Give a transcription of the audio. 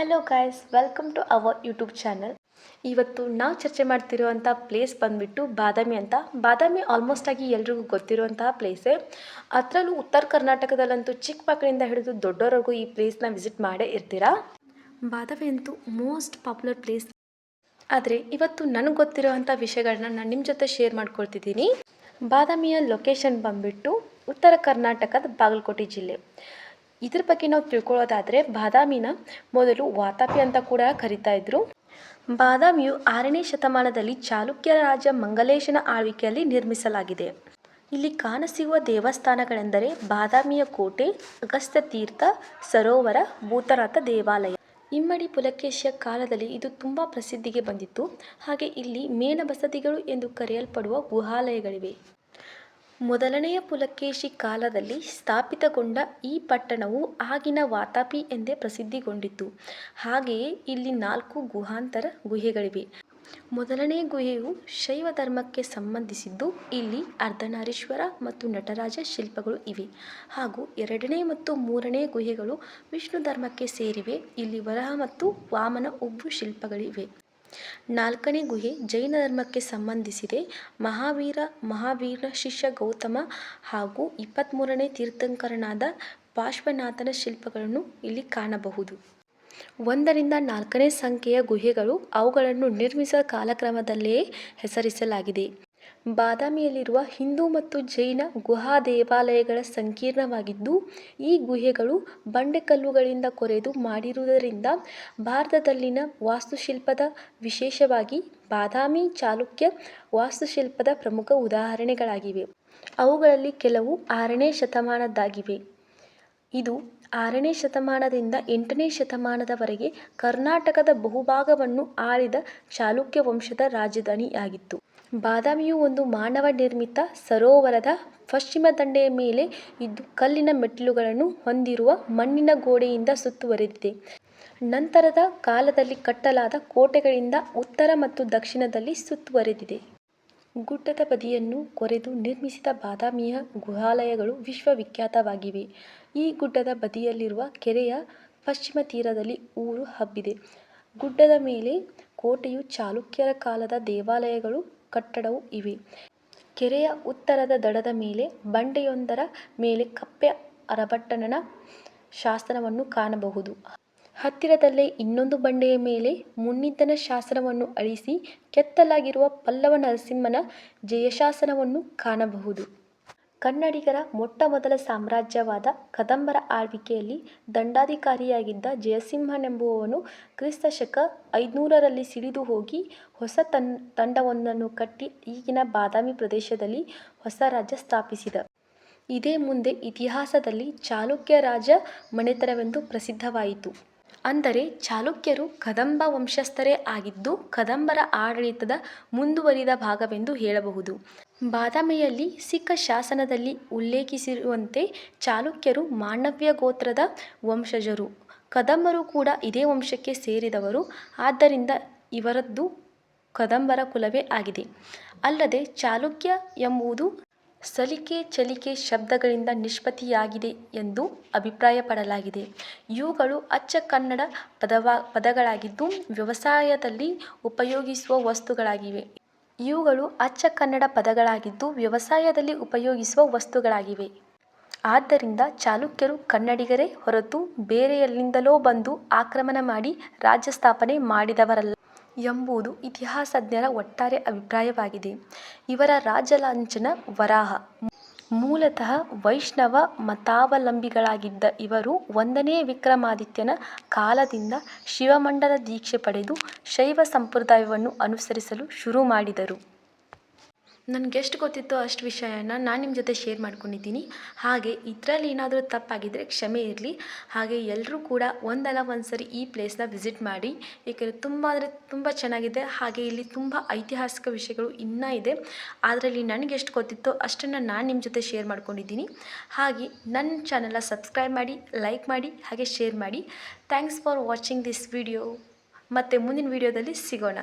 Hello guys, welcome to our YouTube channel. ಇವತ್ತು ನಾವು ಚರ್ಚೆ ಮಾಡ್ತಿರುವಂಥ ಪ್ಲೇಸ್ ಬಂದುಬಿಟ್ಟು ಬಾದಾಮಿ ಅಂತ. ಬಾದಾಮಿ ಆಲ್ಮೋಸ್ಟ್ ಆಗಿ ಎಲ್ರಿಗೂ ಗೊತ್ತಿರುವಂತಹ ಪ್ಲೇಸೇ. ಅದರಲ್ಲೂ ಉತ್ತರ ಕರ್ನಾಟಕದಲ್ಲಂತೂ ಚಿಕ್ಕ ಮಕ್ಕಳಿಂದ ಹಿಡಿದು ದೊಡ್ಡವರೆಗೂ ಈ ಪ್ಲೇಸ್ನ ವಿಸಿಟ್ ಮಾಡೇ ಇರ್ತೀರಾ. ಬಾದಾಮಿ ಅಂತೂ ಮೋಸ್ಟ್ ಪಾಪ್ಯುಲರ್ ಪ್ಲೇಸ್. ಆದರೆ ಇವತ್ತು ನನಗೆ ಗೊತ್ತಿರುವಂಥ ವಿಷಯಗಳನ್ನ ನಾನು ನಿಮ್ಮ ಜೊತೆ ಶೇರ್ ಮಾಡ್ಕೊಳ್ತಿದ್ದೀನಿ. ಬಾದಾಮಿಯ ಲೊಕೇಶನ್ ಬಂದುಬಿಟ್ಟು ಉತ್ತರ ಕರ್ನಾಟಕದ ಬಾಗಲಕೋಟೆ ಜಿಲ್ಲೆ. ಇದ್ರ ಬಗ್ಗೆ ನಾವು ತಿಳ್ಕೊಳ್ಳೋದಾದರೆ ಬಾದಾಮಿನ ಮೊದಲು ವಾತಾಪಿ ಅಂತ ಕೂಡ ಕರಿತಾ ಇದ್ರು. ಬಾದಾಮಿಯು 6ನೇ ಶತಮಾನದಲ್ಲಿ ಚಾಲುಕ್ಯ ರಾಜ ಮಂಗಲೇಶನ ಆಳ್ವಿಕೆಯಲ್ಲಿ ನಿರ್ಮಿಸಲಾಗಿದೆ. ಇಲ್ಲಿ ಕಾಣಸಿಗುವ ದೇವಸ್ಥಾನಗಳೆಂದರೆ ಬಾದಾಮಿಯ ಕೋಟೆ, ಅಗಸ್ತ್ಯ ತೀರ್ಥ, ಸರೋವರ, ಭೂತನಾಥ ದೇವಾಲಯ. ಇಮ್ಮಡಿ ಪುಲಕೇಶಿಯ ಕಾಲದಲ್ಲಿ ಇದು ತುಂಬ ಪ್ರಸಿದ್ಧಿಗೆ ಬಂದಿತ್ತು. ಹಾಗೆ ಇಲ್ಲಿ ಮೇಣ ಬಸದಿಗಳು ಎಂದು ಕರೆಯಲ್ಪಡುವ ಗುಹಾಲಯಗಳಿವೆ. ಮೊದಲನೆಯ ಪುಲಕೇಶಿ ಕಾಲದಲ್ಲಿ ಸ್ಥಾಪಿತಗೊಂಡ ಈ ಪಟ್ಟಣವು ಆಗಿನ ವಾತಾಪಿ ಎಂದೇ ಪ್ರಸಿದ್ಧಿಗೊಂಡಿತು. ಹಾಗೆಯೇ ಇಲ್ಲಿ 4 ಗುಹಾಂತರ ಗುಹೆಗಳಿವೆ. ಮೊದಲನೇ ಗುಹೆಯು ಶೈವ ಧರ್ಮಕ್ಕೆ ಸಂಬಂಧಿಸಿದ್ದು. ಇಲ್ಲಿ ಅರ್ಧನಾರೀಶ್ವರ ಮತ್ತು ನಟರಾಜ ಶಿಲ್ಪಗಳು ಇವೆ. ಹಾಗೂ 2ನೇ ಮತ್ತು 3ನೇ ಗುಹೆಗಳು ವಿಷ್ಣು ಧರ್ಮಕ್ಕೆ ಸೇರಿವೆ. ಇಲ್ಲಿ ವರಹ ಮತ್ತು ವಾಮನ ಉಬ್ಬು ಶಿಲ್ಪಗಳಿವೆ. 4ನೇ ಗುಹೆ ಜೈನ ಧರ್ಮಕ್ಕೆ ಸಂಬಂಧಿಸಿದೆ. ಮಹಾವೀರನ ಶಿಷ್ಯ ಗೌತಮ ಹಾಗೂ 23ನೇ ತೀರ್ಥಂಕರನಾದ ಪಾರ್ಶ್ವನಾಥನ ಶಿಲ್ಪಗಳನ್ನು ಇಲ್ಲಿ ಕಾಣಬಹುದು. 1ರಿಂದ 4ನೇ ಸಂಖ್ಯೆಯ ಗುಹೆಗಳು ಅವುಗಳನ್ನು ನಿರ್ಮಿಸಿದ ಕಾಲಕ್ರಮದಲ್ಲೇ ಹೆಸರಿಸಲಾಗಿದೆ. ಬಾದಾಮಿಯಲ್ಲಿರುವ ಹಿಂದೂ ಮತ್ತು ಜೈನ ಗುಹಾ ದೇವಾಲಯಗಳ ಸಂಕೀರ್ಣವಾಗಿದ್ದು, ಈ ಗುಹೆಗಳು ಬಂಡೆಕಲ್ಲುಗಳಿಂದ ಕೊರೆದು ಮಾಡಿರುವುದರಿಂದ ಭಾರತದಲ್ಲಿನ ವಾಸ್ತುಶಿಲ್ಪದ, ವಿಶೇಷವಾಗಿ ಬಾದಾಮಿ ಚಾಲುಕ್ಯ ವಾಸ್ತುಶಿಲ್ಪದ ಪ್ರಮುಖ ಉದಾಹರಣೆಗಳಾಗಿವೆ. ಅವುಗಳಲ್ಲಿ ಕೆಲವು 6ನೇ ಶತಮಾನದ್ದಾಗಿವೆ. ಇದು 6ನೇ ಶತಮಾನದಿಂದ 8ನೇ ಶತಮಾನದವರೆಗೆ ಕರ್ನಾಟಕದ ಬಹುಭಾಗವನ್ನು ಆಳಿದ ಚಾಲುಕ್ಯ ವಂಶದ ರಾಜಧಾನಿಯಾಗಿತ್ತು. ಬಾದಾಮಿಯು ಒಂದು ಮಾನವ ನಿರ್ಮಿತ ಸರೋವರದ ಪಶ್ಚಿಮ ದಂಡೆಯ ಮೇಲೆ ಇದ್ದು ಕಲ್ಲಿನ ಮೆಟ್ಟಿಲುಗಳನ್ನು ಹೊಂದಿರುವ ಮಣ್ಣಿನ ಗೋಡೆಯಿಂದ ಸುತ್ತುವರೆದಿದೆ. ನಂತರದ ಕಾಲದಲ್ಲಿ ಕಟ್ಟಲಾದ ಕೋಟೆಗಳಿಂದ ಉತ್ತರ ಮತ್ತು ದಕ್ಷಿಣದಲ್ಲಿ ಸುತ್ತುವರೆದಿದೆ. ಗುಡ್ಡದ ಬದಿಯನ್ನು ಕೊರೆದು ನಿರ್ಮಿಸಿದ ಬಾದಾಮಿಯ ಗುಹಾಲಯಗಳು ವಿಶ್ವವಿಖ್ಯಾತವಾಗಿವೆ. ಈ ಗುಡ್ಡದ ಬದಿಯಲ್ಲಿರುವ ಕೆರೆಯ ಪಶ್ಚಿಮ ತೀರದಲ್ಲಿ ಊರು ಹಬ್ಬಿದೆ. ಗುಡ್ಡದ ಮೇಲೆ ಕೋಟೆಯು, ಚಾಲುಕ್ಯರ ಕಾಲದ ದೇವಾಲಯಗಳು, ಕಟ್ಟಡವೂ ಇವೆ. ಕೆರೆಯ ಉತ್ತರದ ದಡದ ಮೇಲೆ ಬಂಡೆಯೊಂದರ ಮೇಲೆ ಕಪ್ಪೆ ಅರಭಟ್ಟನ ಶಾಸನವನ್ನು ಕಾಣಬಹುದು. ಹತ್ತಿರದಲ್ಲೇ ಇನ್ನೊಂದು ಬಂಡೆಯ ಮೇಲೆ ಮುನ್ನಿದ್ದನ ಶಾಸನವನ್ನು ಅಳಿಸಿ ಕೆತ್ತಲಾಗಿರುವ ಪಲ್ಲವ ನರಸಿಂಹನ ಜಯಶಾಸನವನ್ನು ಕಾಣಬಹುದು. ಕನ್ನಡಿಗರ ಮೊಟ್ಟಮೊದಲ ಸಾಮ್ರಾಜ್ಯವಾದ ಕದಂಬರ ಆಳ್ವಿಕೆಯಲ್ಲಿ ದಂಡಾಧಿಕಾರಿಯಾಗಿದ್ದ ಜಯಸಿಂಹನೆಂಬುವವನು ಕ್ರಿಸ್ತ.ಶಕ 500ರಲ್ಲಿ ಸಿಡಿದು ಹೋಗಿ ಹೊಸ ತಂಡವೊಂದನ್ನು ಕಟ್ಟಿ ಈಗಿನ ಬಾದಾಮಿ ಪ್ರದೇಶದಲ್ಲಿ ಹೊಸ ರಾಜ್ಯ ಸ್ಥಾಪಿಸಿದ. ಇದೇ ಮುಂದೆ ಇತಿಹಾಸದಲ್ಲಿ ಚಾಲುಕ್ಯ ರಾಜ ಮನೆತನವೆಂದು ಪ್ರಸಿದ್ಧವಾಯಿತು. ಅಂದರೆ ಚಾಲುಕ್ಯರು ಕದಂಬ ವಂಶಸ್ಥರೇ ಆಗಿದ್ದು ಕದಂಬರ ಆಡಳಿತದ ಮುಂದುವರಿದ ಭಾಗವೆಂದು ಹೇಳಬಹುದು. ಬಾದಾಮಿಯಲ್ಲಿ ಸಿಕ್ಕ ಶಾಸನದಲ್ಲಿ ಉಲ್ಲೇಖಿಸಿರುವಂತೆ ಚಾಲುಕ್ಯರು ಮಾಂಡವ್ಯ ಗೋತ್ರದ ವಂಶಜರು. ಕದಂಬರು ಕೂಡ ಇದೇ ವಂಶಕ್ಕೆ ಸೇರಿದವರು. ಆದ್ದರಿಂದ ಇವರದ್ದು ಕದಂಬರ ಕುಲವೇ ಆಗಿದೆ. ಅಲ್ಲದೆ ಚಾಲುಕ್ಯ ಎಂಬುದು ಸಲಿಕೆ, ಚಲಿಕೆ ಶಬ್ದಗಳಿಂದ ನಿಷ್ಪತ್ತಿಯಾಗಿದೆ ಎಂದು ಅಭಿಪ್ರಾಯಪಡಲಾಗಿದೆ. ಇವುಗಳು ಅಚ್ಚ ಕನ್ನಡ ಪದಗಳಾಗಿದ್ದು ವ್ಯವಸಾಯದಲ್ಲಿ ಉಪಯೋಗಿಸುವ ವಸ್ತುಗಳಾಗಿವೆ. ಆದ್ದರಿಂದ ಚಾಲುಕ್ಯರು ಕನ್ನಡಿಗರೇ ಹೊರತು ಬೇರೆಯಲ್ಲಿಂದಲೋ ಬಂದು ಆಕ್ರಮಣ ಮಾಡಿ ರಾಜ್ಯ ಸ್ಥಾಪನೆ ಮಾಡಿದವರಲ್ಲ ಎಂಬುದು ಇತಿಹಾಸಜ್ಞರ ಒಟ್ಟಾರೆ ಅಭಿಪ್ರಾಯವಾಗಿದೆ. ಇವರ ರಾಜಲಾಂಛನ ವರಾಹ. ಮೂಲತಃ ವೈಷ್ಣವ ಮತಾವಲಂಬಿಗಳಾಗಿದ್ದ ಇವರು 1ನೇ ವಿಕ್ರಮಾದಿತ್ಯನ ಕಾಲದಿಂದ ಶಿವಮಂಡಲ ದೀಕ್ಷೆ ಪಡೆದು ಶೈವ ಸಂಪ್ರದಾಯವನ್ನು ಅನುಸರಿಸಲು ಶುರು ಮಾಡಿದರು. ನನಗೆಷ್ಟು ಗೊತ್ತಿತ್ತೋ ಅಷ್ಟು ವಿಷಯನ ನಾನು ನಿಮ್ಮ ಜೊತೆ ಶೇರ್ ಮಾಡ್ಕೊಂಡಿದ್ದೀನಿ. ಹಾಗೆ ಇದರಲ್ಲಿ ಏನಾದರೂ ತಪ್ಪಾಗಿದ್ದರೆ ಕ್ಷಮೆ ಇರಲಿ. ಹಾಗೆ ಎಲ್ಲರೂ ಕೂಡ ಒಂದಲ್ಲ ಒಂದು ಸರಿ ಈ ಪ್ಲೇಸ್ನ ವಿಸಿಟ್ ಮಾಡಿ. ಏಕೆಂದರೆ ತುಂಬ ಚೆನ್ನಾಗಿದೆ. ಹಾಗೆ ಇಲ್ಲಿ ತುಂಬ ಐತಿಹಾಸಿಕ ವಿಷಯಗಳು ಇನ್ನೂ ಇದೆ. ಅದರಲ್ಲಿ ನನಗೆ ಎಷ್ಟು ಗೊತ್ತಿತ್ತೋ ಅಷ್ಟನ್ನು ನಾನು ನಿಮ್ಮ ಜೊತೆ ಶೇರ್ ಮಾಡ್ಕೊಂಡಿದ್ದೀನಿ. ಹಾಗೆ ನನ್ನ ಚಾನಲ್ನ ಸಬ್ಸ್ಕ್ರೈಬ್ ಮಾಡಿ, ಲೈಕ್ ಮಾಡಿ, ಹಾಗೆ ಶೇರ್ ಮಾಡಿ. Thanks for watching this video. ಮತ್ತು ಮುಂದಿನ ವಿಡಿಯೋದಲ್ಲಿ ಸಿಗೋಣ.